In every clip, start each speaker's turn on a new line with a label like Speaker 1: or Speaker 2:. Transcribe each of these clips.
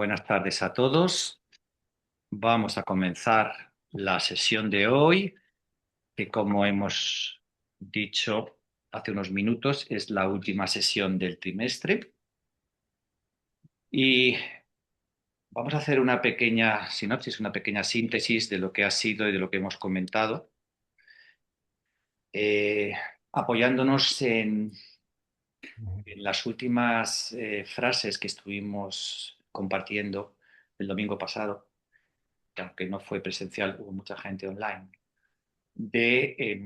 Speaker 1: Buenas tardes a todos. Vamos a comenzar la sesión de hoy, que como hemos dicho hace unos minutos, es la última sesión del trimestre. Y vamos a hacer una pequeña sinopsis, una pequeña síntesis de lo que ha sido y de lo que hemos comentado, eh, apoyándonos en las últimas frases que estuvimos compartiendo el domingo pasado, que aunque no fue presencial, hubo mucha gente online de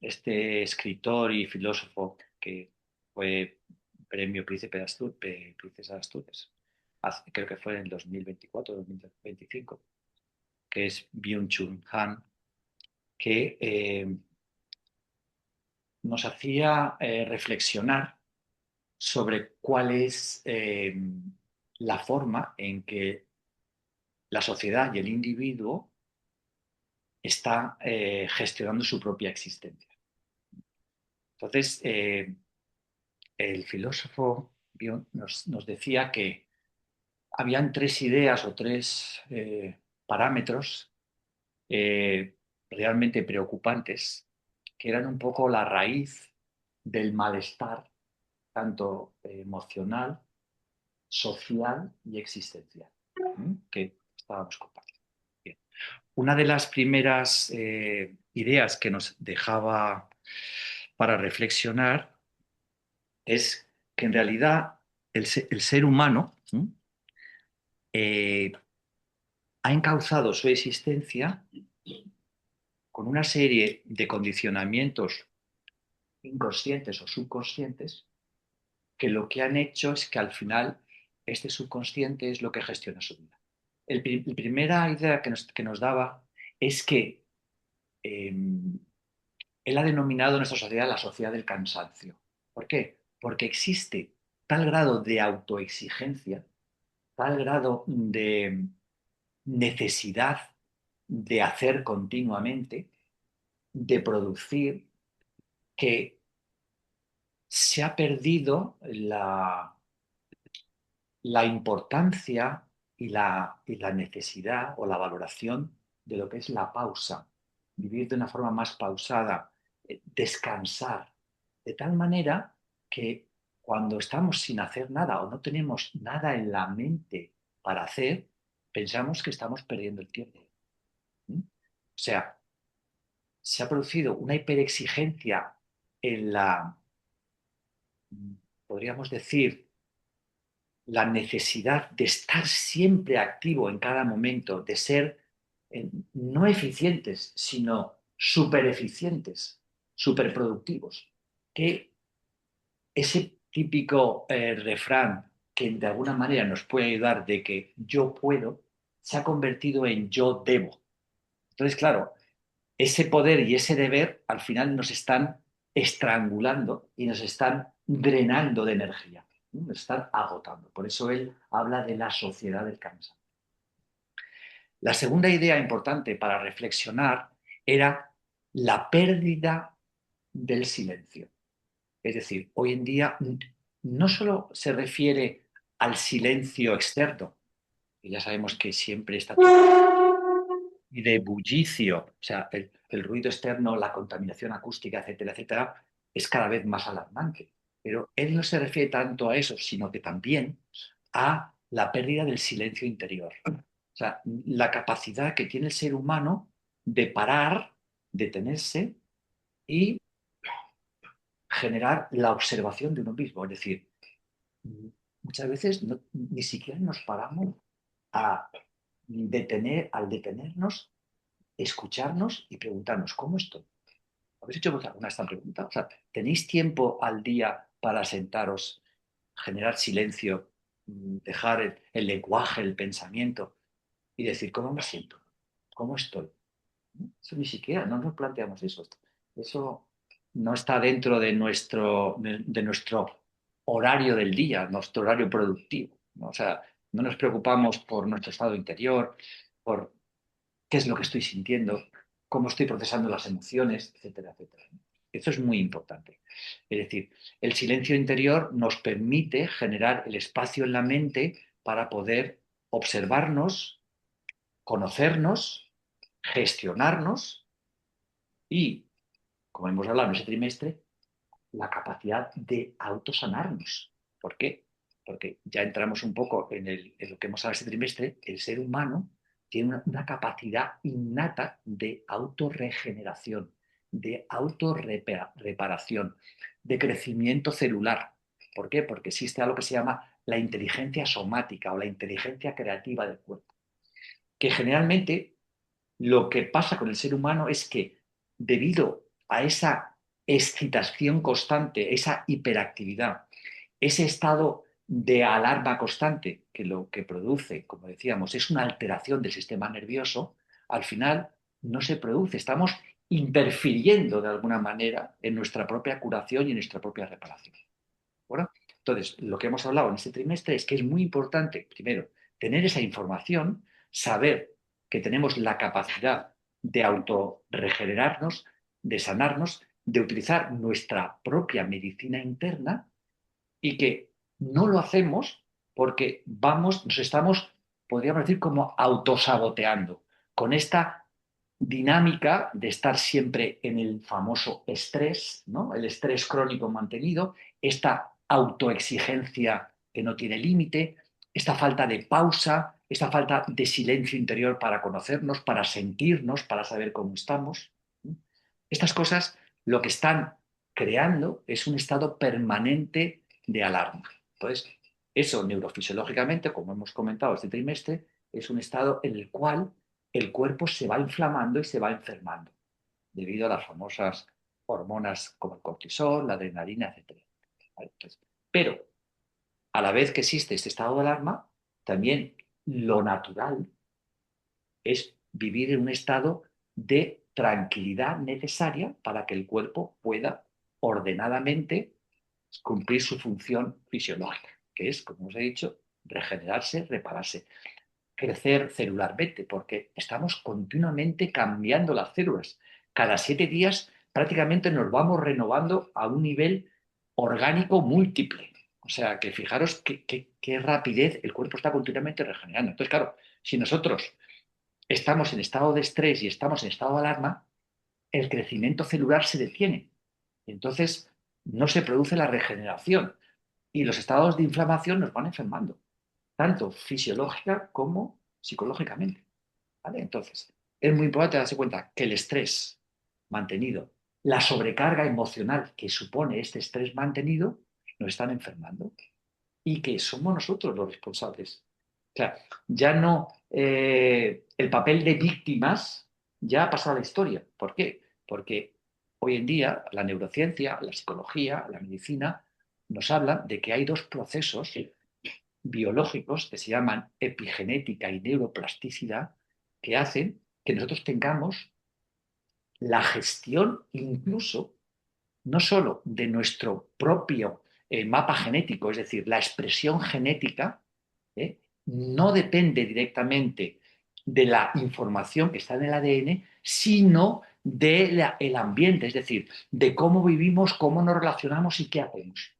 Speaker 1: este escritor y filósofo que fue premio Princesa de Asturias, creo que fue en el 2024 o 2025, que es Byung-Chul Han, que nos hacía reflexionar sobre cuál es la forma en que la sociedad y el individuo está gestionando su propia existencia. Entonces, el filósofo nos decía que habían tres ideas o tres parámetros eh, realmente preocupantes, que eran un poco la raíz del malestar, tanto emocional, social y existencial, que estábamos compartiendo. Bien. Una de las primeras ideas que nos dejaba para reflexionar es que en realidad el ser humano eh, ha encauzado su existencia con una serie de condicionamientos inconscientes o subconscientes que lo que han hecho es que al final este subconsciente es lo que gestiona su vida. La primera idea que nos daba es que eh, él ha denominado nuestra sociedad la sociedad del cansancio. ¿Por qué? Porque existe tal grado de autoexigencia, tal grado de necesidad de hacer continuamente, de producir, que se ha perdido la importancia y la necesidad o la valoración de lo que es la pausa, vivir de una forma más pausada, descansar, de tal manera que cuando estamos sin hacer nada o no tenemos nada en la mente para hacer, pensamos que estamos perdiendo el tiempo. ¿Mm? O sea, se ha producido una hiperexigencia en podríamos decir, la necesidad de estar siempre activo en cada momento, de ser no eficientes, sino súper eficientes, súper productivos. Que ese típico refrán que de alguna manera nos puede ayudar de que yo puedo, se ha convertido en yo debo. Entonces, claro, ese poder y ese deber al final nos están estrangulando y nos están drenando de energía, ¿no? Nos están agotando. Por eso él habla de la sociedad del cansancio. La segunda idea importante para reflexionar era la pérdida del silencio. Es decir, hoy en día no solo se refiere al silencio externo, que ya sabemos que siempre está y de bullicio, o sea, el ruido externo, la contaminación acústica, etcétera, etcétera, es cada vez más alarmante. Pero él no se refiere tanto a eso, sino que también a la pérdida del silencio interior. O sea, la capacidad que tiene el ser humano de parar, detenerse y generar la observación de uno mismo. Es decir, muchas veces ni siquiera nos paramos a al detenernos, escucharnos y preguntarnos, ¿cómo estoy? ¿Habéis hecho alguna esta pregunta? O sea, ¿tenéis tiempo al día para sentaros, generar silencio, dejar el lenguaje, el pensamiento y decir, ¿cómo me siento? ¿Cómo estoy? Eso ni siquiera, no nos planteamos eso. Eso no está dentro de nuestro horario del día, nuestro horario productivo, ¿no? O sea, no nos preocupamos por nuestro estado interior, por qué es lo que estoy sintiendo, cómo estoy procesando las emociones, etcétera, etcétera. Eso es muy importante. Es decir, el silencio interior nos permite generar el espacio en la mente para poder observarnos, conocernos, gestionarnos y, como hemos hablado en ese trimestre, la capacidad de autosanarnos. ¿Por qué? Porque ya entramos un poco en lo que hemos hablado este trimestre, el ser humano tiene una capacidad innata de autorregeneración, de autorreparación, de crecimiento celular. ¿Por qué? Porque existe algo que se llama la inteligencia somática o la inteligencia creativa del cuerpo, que generalmente lo que pasa con el ser humano es que debido a esa excitación constante, esa hiperactividad, ese estado de alarma constante que lo que produce, como decíamos, es una alteración del sistema nervioso, al final no se produce, estamos interfiriendo de alguna manera en nuestra propia curación y en nuestra propia reparación. ¿Bueno? Entonces, lo que hemos hablado en este trimestre es que es muy importante, primero, tener esa información, saber que tenemos la capacidad de autorregenerarnos, de sanarnos, de utilizar nuestra propia medicina interna y que no lo hacemos porque nos estamos, podríamos decir, como autosaboteando con esta dinámica de estar siempre en el famoso estrés, ¿no? El estrés crónico mantenido, esta autoexigencia que no tiene límite, esta falta de pausa, esta falta de silencio interior para conocernos, para sentirnos, para saber cómo estamos. Estas cosas lo que están creando es un estado permanente de alarma. Entonces, eso neurofisiológicamente, como hemos comentado este trimestre, es un estado en el cual el cuerpo se va inflamando y se va enfermando, debido a las famosas hormonas como el cortisol, la adrenalina, etc. ¿Vale? Entonces, pero a la vez que existe este estado de alarma, también lo natural es vivir en un estado de tranquilidad necesaria para que el cuerpo pueda ordenadamente cumplir su función fisiológica, que es, como os he dicho, regenerarse, repararse, crecer celularmente, porque estamos continuamente cambiando las células. Cada 7 días prácticamente nos vamos renovando a un nivel orgánico múltiple. O sea, que fijaros qué rapidez el cuerpo está continuamente regenerando. Entonces, claro, si nosotros estamos en estado de estrés y estamos en estado de alarma, el crecimiento celular se detiene. Entonces, no se produce la regeneración y los estados de inflamación nos van enfermando, tanto fisiológica como psicológicamente. ¿Vale? Entonces, es muy importante darse cuenta que el estrés mantenido, la sobrecarga emocional que supone este estrés mantenido, nos están enfermando y que somos nosotros los responsables. O sea, ya no el papel de víctimas ya ha pasado a la historia. ¿Por qué? Porque hoy en día la neurociencia, la psicología, la medicina nos hablan de que hay dos procesos biológicos que se llaman epigenética y neuroplasticidad que hacen que nosotros tengamos la gestión incluso no solo de nuestro propio mapa genético, es decir, la expresión genética, no depende directamente de la información que está en el ADN, sino del ambiente, es decir, de cómo vivimos, cómo nos relacionamos y qué hacemos.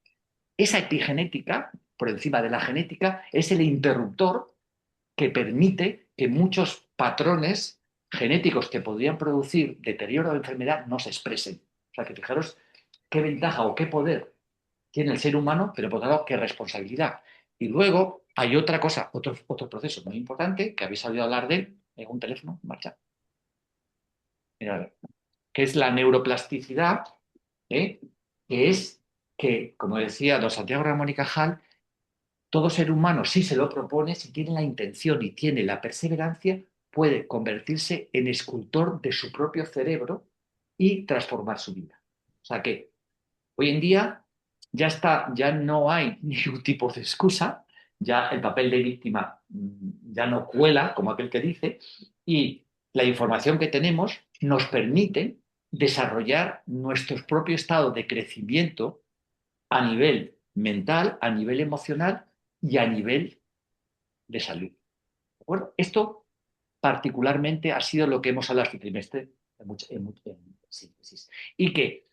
Speaker 1: Esa epigenética, por encima de la genética, es el interruptor que permite que muchos patrones genéticos que podrían producir deterioro o enfermedad no se expresen. O sea que fijaros qué ventaja o qué poder tiene el ser humano, pero por otro lado, qué responsabilidad. Y luego hay otra cosa, otro proceso muy importante que habéis oído hablar de él en un teléfono en marcha. Mira, a ver, que es la neuroplasticidad, ¿eh? Que es que, como decía don Santiago Ramón y Cajal, todo ser humano, si se lo propone, si tiene la intención y tiene la perseverancia, puede convertirse en escultor de su propio cerebro y transformar su vida. O sea que hoy en día ya no hay ningún tipo de excusa, ya el papel de víctima ya no cuela, como aquel que dice, y la información que tenemos nos permite desarrollar nuestro propio estado de crecimiento a nivel mental, a nivel emocional y a nivel de salud. ¿De acuerdo? Esto particularmente ha sido lo que hemos hablado este trimestre en síntesis. Y que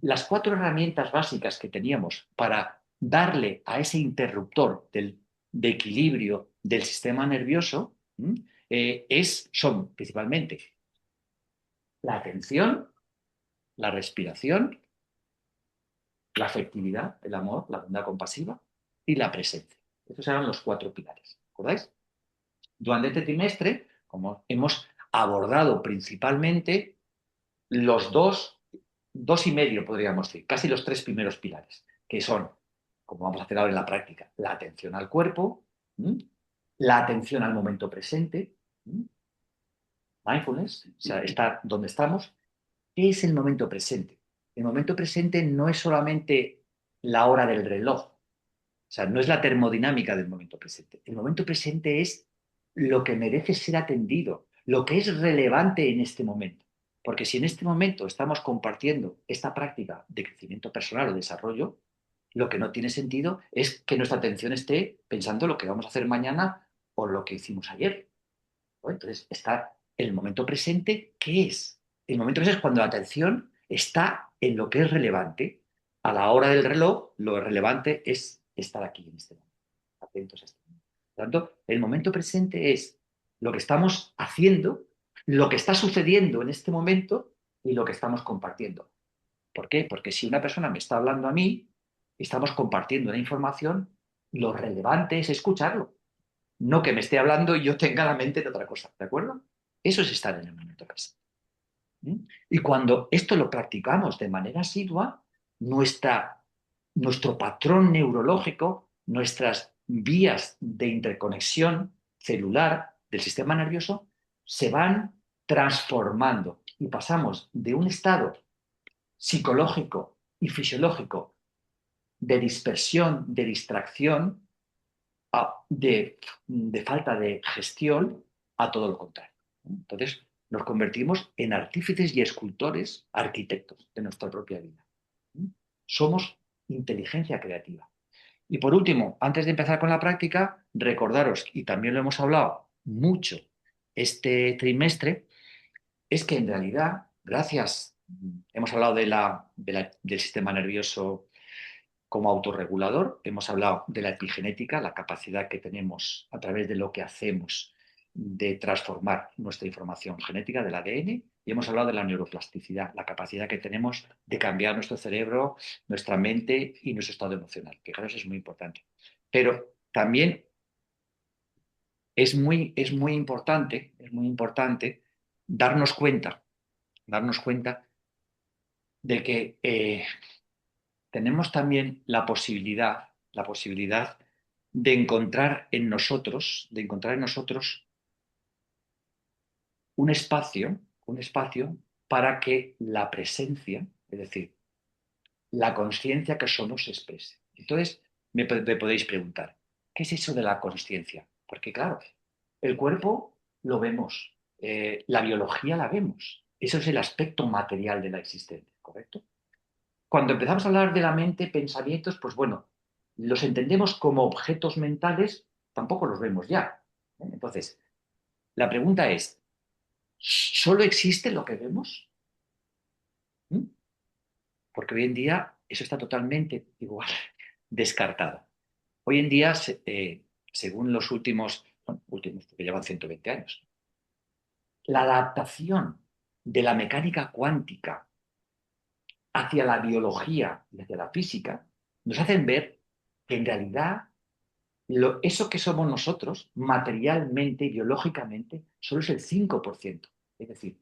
Speaker 1: las 4 herramientas básicas que teníamos para darle a ese interruptor del de equilibrio del sistema nervioso son principalmente la atención, la respiración, la afectividad, el amor, la bondad compasiva y la presencia. Estos eran los 4 pilares, ¿recordáis? Durante este trimestre, como hemos abordado principalmente los dos y medio, podríamos decir, casi los 3 primeros pilares, que son, como vamos a hacer ahora en la práctica, la atención al cuerpo, la atención al momento presente, mindfulness, o sea, estar donde estamos. ¿Qué es el momento presente? El momento presente no es solamente la hora del reloj, o sea, no es la termodinámica del momento presente. El momento presente es lo que merece ser atendido, lo que es relevante en este momento. Porque si en este momento estamos compartiendo esta práctica de crecimiento personal o desarrollo, lo que no tiene sentido es que nuestra atención esté pensando lo que vamos a hacer mañana o lo que hicimos ayer, ¿no? Entonces, está el momento presente, ¿qué es? El momento presente es cuando la atención está en lo que es relevante. A la hora del reloj, lo relevante es estar aquí en este momento, atentos a este momento. Por lo tanto, el momento presente es lo que estamos haciendo, lo que está sucediendo en este momento y lo que estamos compartiendo. ¿Por qué? Porque si una persona me está hablando a mí, estamos compartiendo una información, lo relevante es escucharlo, no que me esté hablando y yo tenga la mente de otra cosa, ¿de acuerdo? Eso es estar en el momento presente. Y cuando esto lo practicamos de manera asidua, nuestro patrón neurológico, nuestras vías de interconexión celular del sistema nervioso se van transformando y pasamos de un estado psicológico y fisiológico de dispersión, de distracción, de falta de gestión, a todo lo contrario. Entonces, nos convertimos en artífices y escultores, arquitectos de nuestra propia vida. Somos inteligencia creativa. Y por último, antes de empezar con la práctica, recordaros, y también lo hemos hablado mucho este trimestre, es que en realidad, gracias, hemos hablado del sistema nervioso como autorregulador, hemos hablado de la epigenética, la capacidad que tenemos a través de lo que hacemos de transformar nuestra información genética del ADN, y hemos hablado de la neuroplasticidad, la capacidad que tenemos de cambiar nuestro cerebro, nuestra mente y nuestro estado emocional, que claro, eso es muy importante. Pero también es muy importante darnos cuenta de que tenemos también la posibilidad de encontrar en nosotros un espacio para que la presencia, es decir, la conciencia que somos se exprese. Entonces, me podéis preguntar, ¿qué es eso de la conciencia? Porque claro, el cuerpo lo vemos, la biología la vemos, eso es el aspecto material de la existencia, ¿correcto? Cuando empezamos a hablar de la mente, pensamientos, pues bueno, los entendemos como objetos mentales, tampoco los vemos ya. Entonces, la pregunta es, ¿solo existe lo que vemos? ¿Mm? Porque hoy en día eso está totalmente igual, descartado. Hoy en día, según los últimos, porque llevan 120 años, la adaptación de la mecánica cuántica hacia la biología y hacia la física nos hacen ver que en realidad eso que somos nosotros, materialmente, biológicamente, solo es el 5%. Es decir,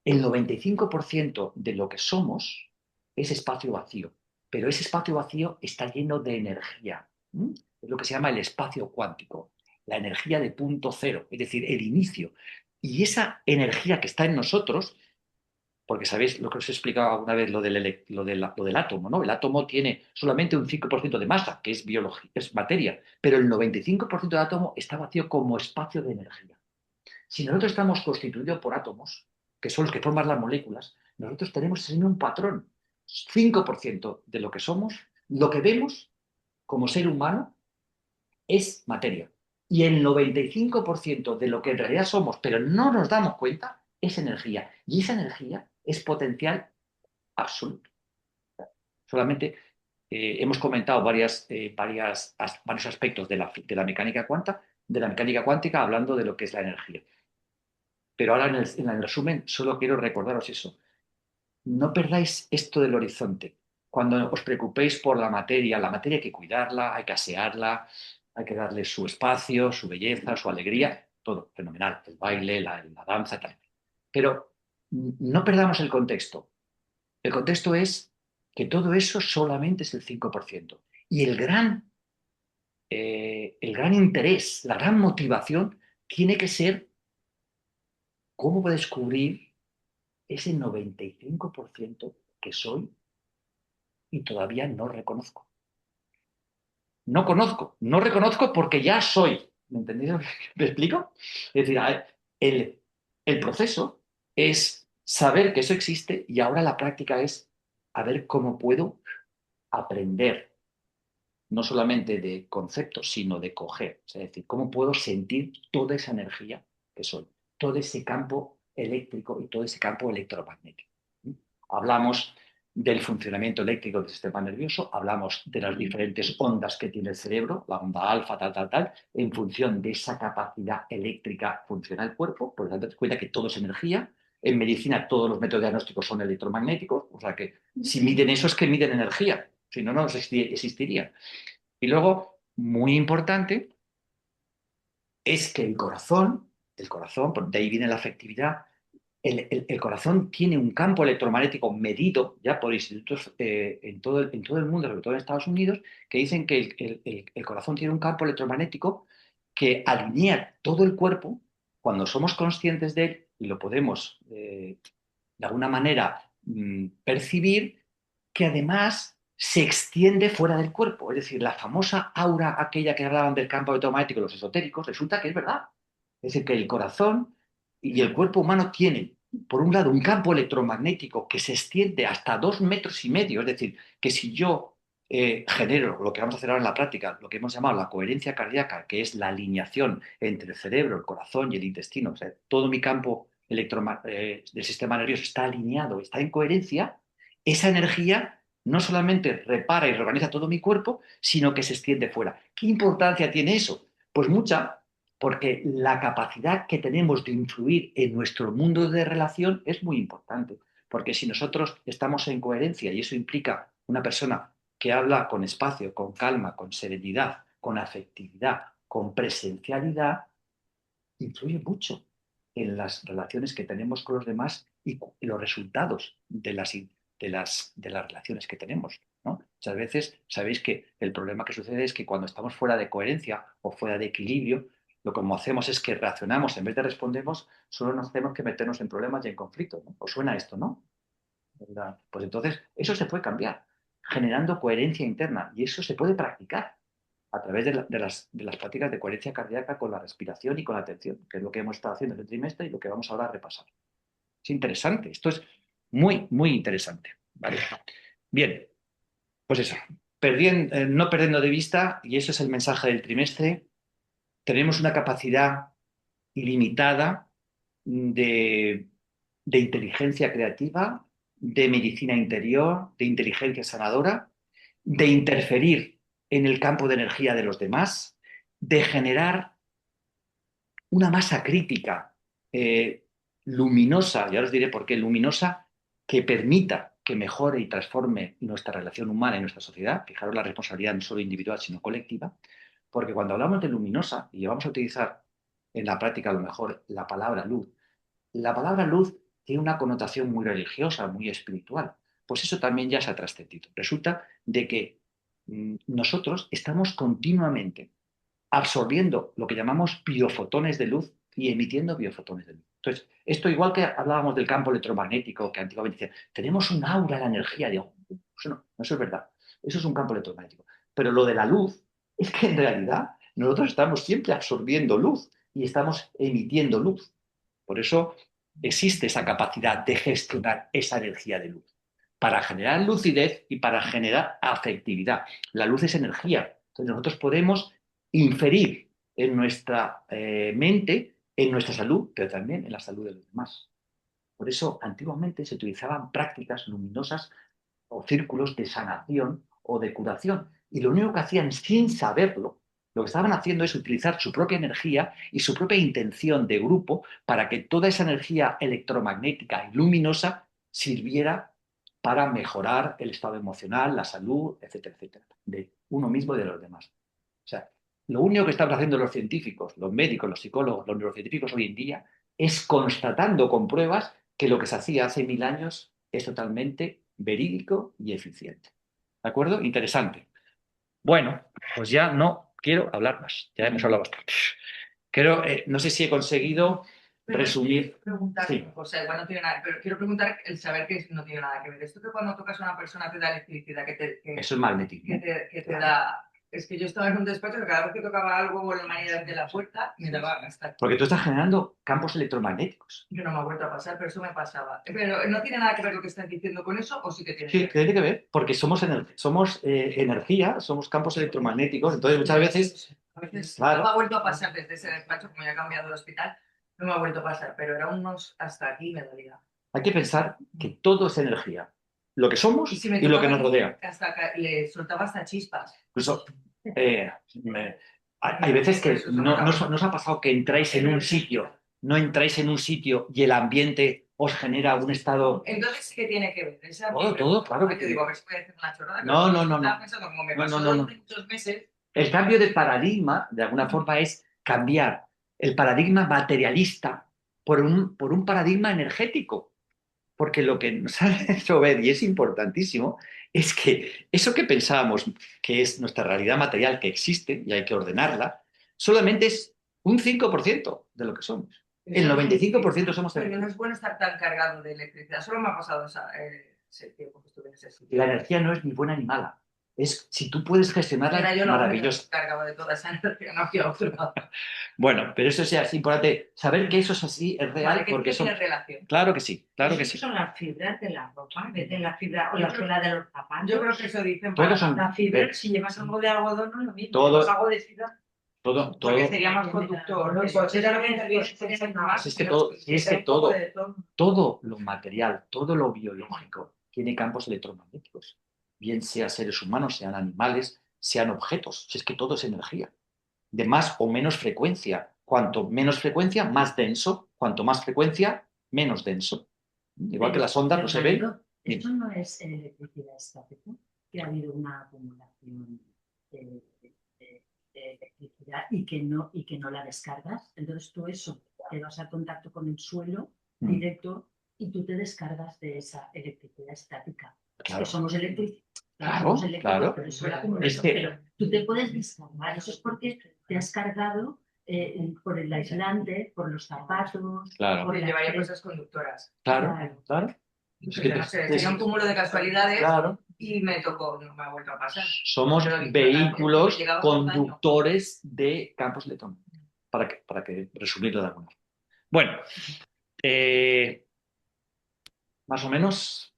Speaker 1: el 95% de lo que somos es espacio vacío, pero ese espacio vacío está lleno de energía. Es lo que se llama el espacio cuántico, la energía de punto cero, es decir, el inicio. Y esa energía que está en nosotros, porque sabéis lo que os he explicado alguna vez, lo del átomo, ¿no? El átomo tiene solamente un 5% de masa, que es biología, es materia, pero el 95% del átomo está vacío como espacio de energía. Si nosotros estamos constituidos por átomos, que son los que forman las moléculas, nosotros tenemos ese mismo patrón. 5% de lo que somos, lo que vemos como ser humano, es materia. Y el 95% de lo que en realidad somos, pero no nos damos cuenta, es energía. Y esa energía es potencial absoluto. Solamente hemos comentado varios aspectos de la mecánica cuántica hablando de lo que es la energía. Pero ahora en el resumen solo quiero recordaros eso. No perdáis esto del horizonte. Cuando os preocupéis por la materia hay que cuidarla, hay que asearla, hay que darle su espacio, su belleza, su alegría, todo fenomenal, el baile, la danza, tal. Pero no perdamos el contexto. El contexto es que todo eso solamente es el 5%. Y el gran interés, la gran motivación tiene que ser cómo descubrir ese 95% que soy y todavía no reconozco. No conozco, no reconozco porque ya soy. ¿Me entendéis? ¿Me explico? Es decir, el, el proceso es saber que eso existe y ahora la práctica es a ver cómo puedo aprender, no solamente de conceptos, sino de coger. Es decir, cómo puedo sentir toda esa energía que soy, todo ese campo eléctrico y todo ese campo electromagnético. Hablamos del funcionamiento eléctrico del sistema nervioso, hablamos de las diferentes ondas que tiene el cerebro, la onda alfa, tal, tal, tal, en función de esa capacidad eléctrica funciona el cuerpo, por lo tanto, cuenta que todo es energía. En medicina todos los métodos diagnósticos son electromagnéticos, o sea que si miden eso es que miden energía, si no, no existiría. Y luego, muy importante, es que el corazón, de ahí viene la afectividad, el corazón tiene un campo electromagnético medido ya por institutos en todo el mundo, sobre todo en Estados Unidos, que dicen que el corazón tiene un campo electromagnético que alinea todo el cuerpo cuando somos conscientes de él y lo podemos de alguna manera percibir, que además se extiende fuera del cuerpo. Es decir, la famosa aura aquella que hablaban del campo electromagnético los esotéricos, resulta que es verdad. Es decir, que el corazón y el cuerpo humano tienen, por un lado, un campo electromagnético que se extiende hasta 2,5 metros. Es decir, que si yo genero lo que vamos a hacer ahora en la práctica, lo que hemos llamado la coherencia cardíaca, que es la alineación entre el cerebro, el corazón y el intestino, o sea, todo mi campo del sistema nervioso está alineado, está en coherencia, esa energía no solamente repara y reorganiza todo mi cuerpo, sino que se extiende fuera. ¿Qué importancia tiene eso? Pues mucha, porque la capacidad que tenemos de influir en nuestro mundo de relación es muy importante. Porque si nosotros estamos en coherencia, y eso implica una persona que habla con espacio, con calma, con serenidad, con afectividad, con presencialidad, influye mucho en las relaciones que tenemos con los demás y los resultados de las relaciones que tenemos, ¿no? Muchas veces sabéis que el problema que sucede es que cuando estamos fuera de coherencia o fuera de equilibrio, lo que hacemos es que reaccionamos en vez de respondemos, solo nos tenemos que meternos en problemas y en conflictos, ¿no? ¿Os suena esto, no? ¿Verdad? Pues entonces eso se puede cambiar generando coherencia interna y eso se puede practicar a través de las prácticas de coherencia cardíaca con la respiración y con la atención, que es lo que hemos estado haciendo este trimestre y lo que vamos ahora a repasar. Es interesante, esto es muy, muy interesante. ¿Vale? Bien, pues eso, no perdiendo de vista, y eso es el mensaje del trimestre, tenemos una capacidad ilimitada de, de inteligencia creativa, de medicina interior, de inteligencia sanadora, de interferir en el campo de energía de los demás, de generar una masa crítica luminosa, ya os diré por qué, luminosa, que permita que mejore y transforme nuestra relación humana y nuestra sociedad. Fijaros la responsabilidad no solo individual, sino colectiva, porque cuando hablamos de luminosa, y vamos a utilizar en la práctica a lo mejor la palabra luz tiene una connotación muy religiosa, muy espiritual. Pues eso también ya se ha trascendido. Resulta de que nosotros estamos continuamente absorbiendo lo que llamamos biofotones de luz y emitiendo biofotones de luz. Entonces, esto igual que hablábamos del campo electromagnético, que antiguamente decía, tenemos un aura de la energía. Digo, eso no, eso es verdad. Eso es un campo electromagnético. Pero lo de la luz es que en realidad nosotros estamos siempre absorbiendo luz y estamos emitiendo luz. Por eso existe esa capacidad de gestionar esa energía de luz para generar lucidez y para generar afectividad. La luz es energía. Entonces nosotros podemos inferir en nuestra mente, en nuestra salud, pero también en la salud de los demás. Por eso antiguamente se utilizaban prácticas luminosas o círculos de sanación o de curación. Y lo único que hacían sin saberlo, lo que estaban haciendo es utilizar su propia energía y su propia intención de grupo para que toda esa energía electromagnética y luminosa sirviera para mejorar el estado emocional, la salud, etcétera, etcétera, de uno mismo y de los demás. O sea, lo único que están haciendo los científicos, los médicos, los psicólogos, los neurocientíficos hoy en día es constatando con pruebas que lo que se hacía hace 1000 años es totalmente verídico y eficiente. ¿De acuerdo? Interesante. Bueno, pues ya no quiero hablar más. Ya hemos hablado bastante. Creo, no sé si he conseguido resumir.
Speaker 2: Quiero preguntar,
Speaker 1: Sí.
Speaker 2: o sea, igual no tiene nada, pero quiero preguntar el saber que no tiene nada que ver. Esto que cuando tocas a una persona te da electricidad,
Speaker 1: Eso es magnetismo.
Speaker 2: que te da. Es que yo estaba en un despacho que cada vez que tocaba algo o la manera de la puerta me daba hasta aquí.
Speaker 1: Porque tú estás generando campos electromagnéticos.
Speaker 2: Yo no me ha vuelto a pasar, pero eso me pasaba. Pero no tiene nada que ver lo que estás diciendo con eso, o sí que tiene
Speaker 1: Sí,
Speaker 2: que ver.
Speaker 1: tiene que ver, porque somos energía, somos campos electromagnéticos, entonces muchas veces,
Speaker 2: A veces
Speaker 1: claro,
Speaker 2: no me ha vuelto a pasar desde ese despacho, como ya he cambiado de hospital, no me ha vuelto a pasar, pero era unos hasta aquí me dolía.
Speaker 1: hay que pensar que todo es energía, lo que somos
Speaker 2: Y si me
Speaker 1: y lo que
Speaker 2: tocaba
Speaker 1: nos rodea.
Speaker 2: hasta le soltaba hasta chispas.
Speaker 1: Incluso, hay veces que no os ha pasado que entráis en un sitio, no entráis en un sitio y el ambiente os genera un estado.
Speaker 2: Entonces, ¿qué tiene que ver? Esa
Speaker 1: Todo, claro que
Speaker 2: yo
Speaker 1: tiene
Speaker 2: digo,
Speaker 1: que
Speaker 2: a ver
Speaker 1: ver.
Speaker 2: si voy a decir una chorrada, pero
Speaker 1: No, no, no,
Speaker 2: estaba
Speaker 1: no.
Speaker 2: pensando, como me
Speaker 1: No, no,
Speaker 2: pasó
Speaker 1: no, no.
Speaker 2: durante muchos meses.
Speaker 1: El cambio de paradigma, de alguna forma, es cambiar el paradigma materialista por un paradigma energético. Porque lo que nos ha hecho ver, y es importantísimo, es que eso que pensábamos que es nuestra realidad material, que existe y hay que ordenarla, solamente es un 5% de lo que somos. El 95% somos
Speaker 2: Pero no
Speaker 1: energía.
Speaker 2: es bueno estar tan cargado de electricidad. Solo me ha pasado ese tiempo que estuve en ese sitio.
Speaker 1: La energía no es ni buena ni mala. Es si tú puedes gestionarla,
Speaker 2: Era yo la única que
Speaker 1: maravilloso.
Speaker 2: se cargaba de toda esa energía, no había otro lado.
Speaker 1: Bueno, pero eso es importante. Saber que eso es así, es real,
Speaker 2: Vale, que
Speaker 1: porque
Speaker 2: tiene relación.
Speaker 1: Claro que sí, claro que
Speaker 3: Eso
Speaker 1: sí.
Speaker 3: son las fibras de la ropa, de la fibra o la suela de los zapatos.
Speaker 2: Yo creo que eso dicen
Speaker 1: Todos
Speaker 2: para
Speaker 1: son.
Speaker 3: La fibra, si llevas algo de algodón, no es lo mismo.
Speaker 1: Todo-
Speaker 3: Llevas algo de fibra.
Speaker 1: Todo,
Speaker 2: porque
Speaker 1: todo.
Speaker 2: sería más conductor. ¿No?
Speaker 3: Los
Speaker 2: Entonces,
Speaker 3: coches
Speaker 2: también
Speaker 1: Si es que todo, si es que
Speaker 3: un poco
Speaker 1: todo,
Speaker 3: de todo.
Speaker 1: todo lo material, todo lo biológico tiene campos electromagnéticos. Bien sea seres humanos, sean animales, sean objetos. Si es que todo es energía. De más o menos frecuencia. Cuanto menos frecuencia, más denso. Cuanto más frecuencia, menos denso. Igual que las ondas no se ven.
Speaker 3: Fernando, esto no es electricidad estática, que ha habido una acumulación de, de electricidad y que no la descargas. Entonces tú eso, te vas a contacto con el suelo directo y tú te descargas de esa electricidad estática.
Speaker 1: Claro.
Speaker 3: Que somos eléctricos.
Speaker 1: Claro, claro.
Speaker 3: Pero, eso la
Speaker 1: Es que-
Speaker 3: pero tú te puedes descargar. Eso es porque te has cargado por el aislante, por los zapatos,
Speaker 1: Claro.
Speaker 3: por
Speaker 2: Porque
Speaker 3: la
Speaker 2: llevaría cosas conductoras.
Speaker 1: Claro, claro. Es
Speaker 2: Pues
Speaker 1: que
Speaker 2: no sé, sería un cúmulo de casualidades
Speaker 1: Claro.
Speaker 2: y me tocó, no me ha vuelto a pasar.
Speaker 1: Somos
Speaker 2: Pero
Speaker 1: vehículos
Speaker 2: llegaba
Speaker 1: conductores de campos electromagnéticos. Para que resumirlo de alguna forma. Bueno, más o menos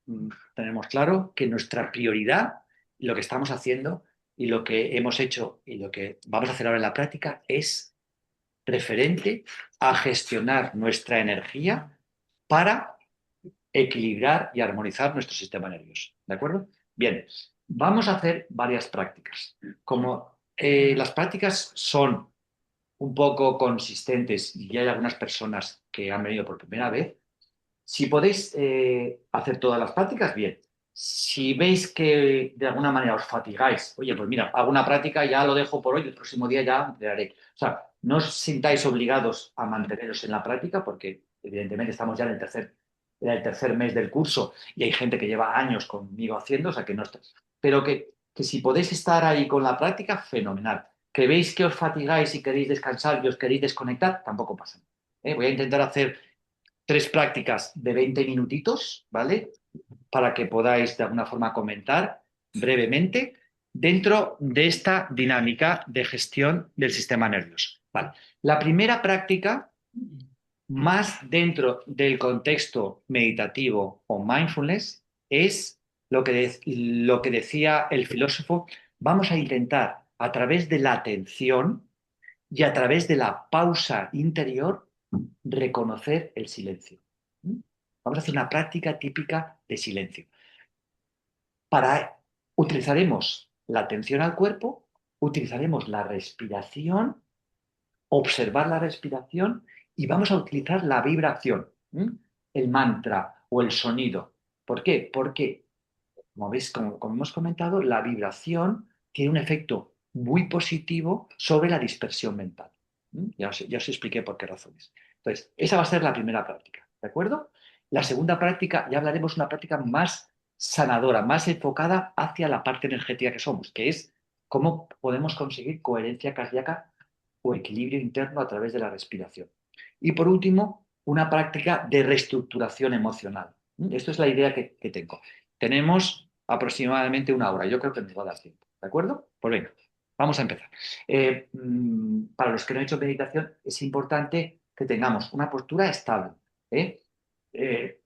Speaker 1: tenemos claro que nuestra prioridad, lo que estamos haciendo y lo que hemos hecho y lo que vamos a hacer ahora en la práctica es referente a gestionar nuestra energía para equilibrar y armonizar nuestro sistema nervioso. ¿De acuerdo? Bien, vamos a hacer varias prácticas. Como las prácticas son un poco consistentes y hay algunas personas que han venido por primera vez, si podéis hacer todas las prácticas, bien. Si veis que de alguna manera os fatigáis, oye, pues mira, hago una práctica, ya lo dejo por hoy, el próximo día ya le haré. O sea, no os sintáis obligados a manteneros en la práctica porque evidentemente estamos ya en el tercer mes del curso y hay gente que lleva años conmigo haciendo, o sea que no está. Pero que si podéis estar ahí con la práctica, fenomenal. Que veis que os fatigáis y queréis descansar y os queréis desconectar, tampoco pasa nada. Voy a intentar hacer 3 prácticas de 20 minutitos, ¿vale? Para que podáis de alguna forma comentar brevemente dentro de esta dinámica de gestión del sistema nervioso. Vale. La primera práctica, más dentro del contexto meditativo o mindfulness, es lo que decía el filósofo, vamos a intentar a través de la atención y a través de la pausa interior reconocer el silencio. Vamos a hacer una práctica típica de silencio. Para utilizaremos la atención al cuerpo, utilizaremos la respiración, observar la respiración y vamos a utilizar la vibración, el mantra o el sonido. ¿Por qué? Porque, como veis, como hemos comentado, la vibración tiene un efecto muy positivo sobre la dispersión mental. Ya os expliqué por qué razones. Entonces, esa va a ser la primera práctica, ¿de acuerdo? La segunda práctica, ya hablaremos de una práctica más sanadora, más enfocada hacia la parte energética que somos, que es cómo podemos conseguir coherencia cardíaca o equilibrio interno a través de la respiración. Y por último, una práctica de reestructuración emocional. Esto es la idea que tengo. Tenemos aproximadamente una hora. Yo creo que nos va a dar tiempo. ¿De acuerdo? Pues venga, vamos a empezar. Para los que no han hecho meditación, es importante que tengamos una postura estable, ¿eh?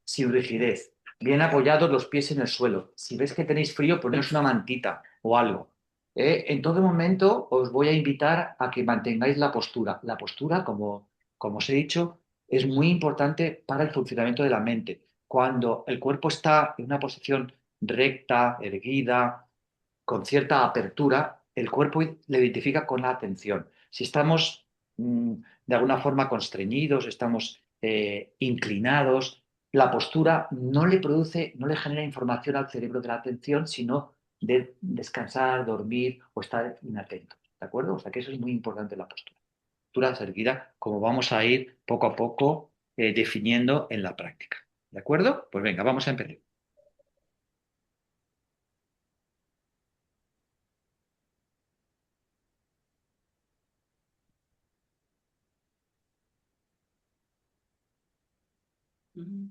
Speaker 1: Sin rigidez, bien apoyados los pies en el suelo. Si ves que tenéis frío, poneros una mantita o algo. En todo momento os voy a invitar a que mantengáis la postura. La postura, como os he dicho, es muy importante para el funcionamiento de la mente. Cuando el cuerpo está en una posición recta, erguida, con cierta apertura, el cuerpo le identifica con la atención. Si estamos de alguna forma constreñidos, estamos inclinados, la postura no le produce, no le genera información al cerebro de la atención, sino de descansar, dormir o estar inatento. ¿De acuerdo? O sea que eso es muy importante la postura. Postura erguida, como vamos a ir poco a poco definiendo en la práctica. ¿De acuerdo? Pues venga, vamos a empezar.
Speaker 3: Ujú.